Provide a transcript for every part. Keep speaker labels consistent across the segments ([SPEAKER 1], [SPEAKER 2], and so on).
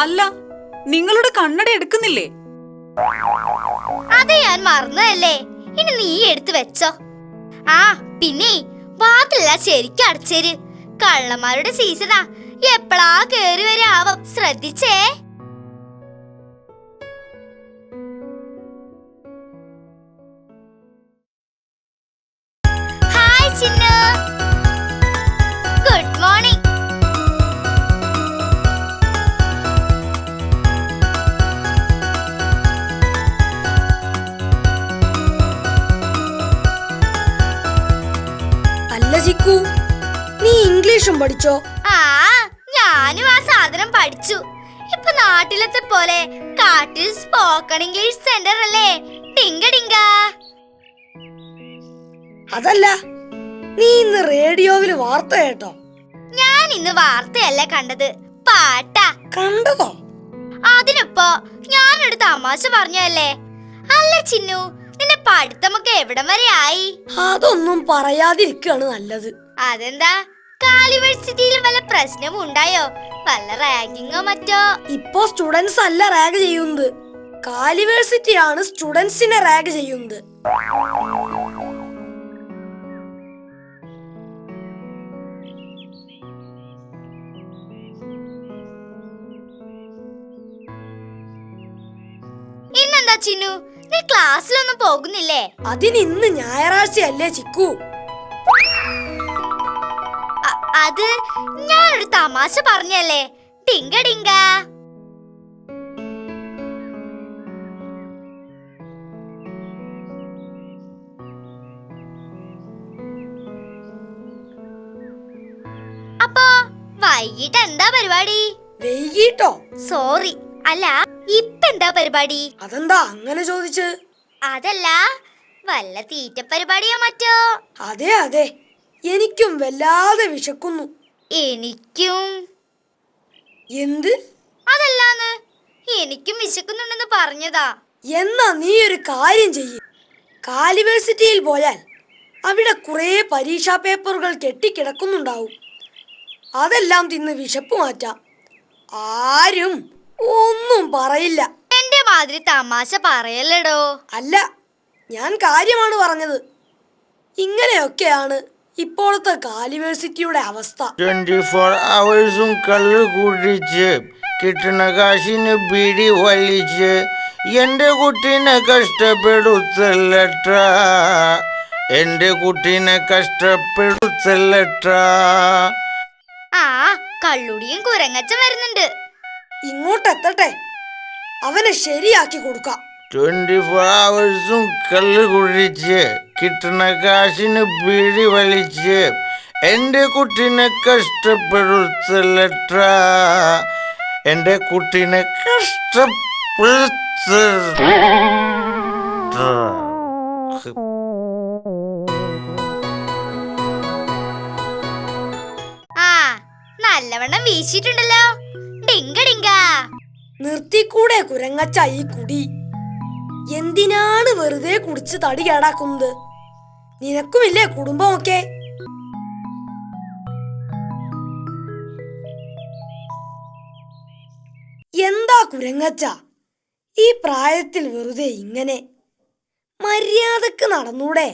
[SPEAKER 1] അല്ല, നിങ്ങളുടെ കണ്ണട എടുക്കുന്നില്ലേ?
[SPEAKER 2] അത് ഞാൻ മറന്നതല്ലേ. ഇനി നീ എടുത്തു വെച്ചോ. ആ പിന്നെ വാതിലെല്ലാം ശരിക്കും അടച്ചേര്. കള്ളന്മാരുടെ സീസണാ, എപ്പോഴാ കേറി വരാവും, ശ്രദ്ധിച്ചേ. Hi Chinnu, good morning.
[SPEAKER 3] അല്ല ചിക്കു, നീ ഇംഗ്ലീഷും പഠിച്ചോ?
[SPEAKER 2] ആ, ഞാനും ആ സാധനം പഠിച്ചു. ഇപ്പൊ നാട്ടിലത്തെ പോലെ കാട്ടിൽ സ്പോക്കൺ ഇംഗ്ലീഷ് സെന്റർ അല്ലേ, ഡിങ്ക ഡിങ്ക.
[SPEAKER 3] അതല്ല, നീ ഇന്ന് റേഡിയോയില് വാർത്ത കേട്ടോ?
[SPEAKER 2] ഞാൻ ഇന്ന് വാർത്തയല്ല കണ്ടത്, പാട്ടാ
[SPEAKER 3] കണ്ടതോ?
[SPEAKER 2] അതിനിപ്പോ ഞാനൊരു തമാശ പറഞ്ഞല്ലേ. അല്ല ചിന്നു, നിന്റെ പഠിത്തമൊക്കെ എവിടം വരെ ആയി?
[SPEAKER 3] അതൊന്നും പറയാതിരിക്കാണ് നല്ലത്.
[SPEAKER 2] അതെന്താ, കാലിവേഴ്സിറ്റിയിൽ വല്ല പ്രശ്നവും ഉണ്ടായോ? വല്ല റാങ്കിങ്ങോ മറ്റോ?
[SPEAKER 3] ഇപ്പോ സ്റ്റുഡൻസ് അല്ല റാഗ് ചെയ്യുന്നത്, കാലിവേഴ്സിറ്റി ആണ് സ്റ്റുഡൻസിനെ റാഗ് ചെയ്യുന്നത്.
[SPEAKER 2] ഇന്നെന്താ ചിന്നു, നീ ക്ലാസ്സിലൊന്നും പോകുന്നില്ലേ?
[SPEAKER 3] അതിന് ഇന്ന് ഞായറാഴ്ചയല്ലേ ചിക്കു?
[SPEAKER 2] അത് ഞാനൊരു തമാശ പറഞ്ഞല്ലേ, ഡിങ്ക ഡിങ്ക. അപ്പൊ വൈകിട്ട് എന്താ പരിപാടി?
[SPEAKER 3] വൈകിട്ടോ?
[SPEAKER 2] സോറി, അല്ല ഇപ്പെന്താ പരിപാടി?
[SPEAKER 3] അതെന്താ അങ്ങനെ ചോദിച്ച്?
[SPEAKER 2] അതല്ല, വല്ല തീറ്റ പരിപാടിയോ മറ്റോ?
[SPEAKER 3] അതെ അതെ, എനിക്കും വല്ലാതെ വിശക്കുന്നു.
[SPEAKER 2] എനിക്കും.
[SPEAKER 3] എന്ത്?
[SPEAKER 2] അതല്ലാന്ന്, എനിക്കും വിശക്കുന്നുണ്ടെന്ന് പറഞ്ഞതാ.
[SPEAKER 3] എന്നാ നീ ഒരു കാര്യം ചെയ്യ്, കാലിവേഴ്സിറ്റിയിൽ പോയാൽ അവിടെ കുറെ പരീക്ഷാ പേപ്പറുകൾ കെട്ടിക്കിടക്കുന്നുണ്ടാവും. അതെല്ലാം തിന്ന് വിശപ്പ് മാറ്റാം. ആരും ഒന്നും പറയില്ല.
[SPEAKER 2] എന്റെ മാതിരി തമാശ പറയല്ലടോ.
[SPEAKER 3] അല്ല, ഞാൻ കാര്യമാണ് പറഞ്ഞത്. ഇങ്ങനെയൊക്കെയാണ് ഇപ്പോഴത്തെ കാലിവേഴ്സിറ്റിയുടെ അവസ്ഥ.
[SPEAKER 4] 24 hours കള്ള് കുടിച്ച് കിട്ടുന്ന കാശിന് ബീഡി വലിച്ച് എന്റെ കുട്ടീനെ കഷ്ടപ്പെടുത്തല്ലട്ടാ, എന്റെ കുട്ടീനെ കഷ്ടപ്പെടുത്തല്ലട്ടാ.
[SPEAKER 2] ആ, കള്ളുടിയും കുരങ്ങച്ചൻ വരുന്നുണ്ട്.
[SPEAKER 3] ഇങ്ങോട്ടെത്തട്ടെ, അവനെ ശരിയാക്കി കൊടുക്കാം.
[SPEAKER 4] 24 hours കള്ള് കുടിച്ച് കിട്ടുന്ന കാശിന് ബീഡി വലിച്ച് എന്റെ കുട്ടീനെ കഷ്ടപ്പെടുത്തല്ലട്ടാ, എന്റെ കുട്ടീനെ കഷ്ടപ്പെടുത്ത.
[SPEAKER 2] ആ, നല്ലവണ്ണം വീശിയിട്ടുണ്ടല്ലോ, ഡിങ്ക ഡിങ്ക.
[SPEAKER 3] നിർത്തിക്കൂടെ കുരങ്ങച്ച ഈ കുടി? എന്തിനാണ് വെറുതെ കുടിച്ച് തടി കേടാക്കുന്നത്? നിനക്കുമില്ലേ കുടുംബമൊക്കെ? എന്താ കുരങ്ങച്ച ഈ പ്രായത്തിൽ വെറുതെ ഇങ്ങനെ? മര്യാദക്ക് നടന്നൂടെ?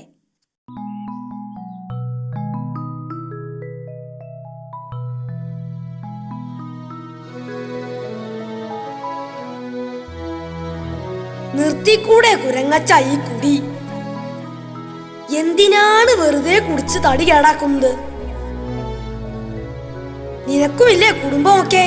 [SPEAKER 3] നിർത്തിക്കൂടെ കുരങ്ങച്ച ഈ കുടി? എന്തിനാണ് വെറുതെ കുടിച്ച് തടി കേടാക്കുന്നത്? നിനക്കുമില്ലേ കുടുംബമൊക്കെ?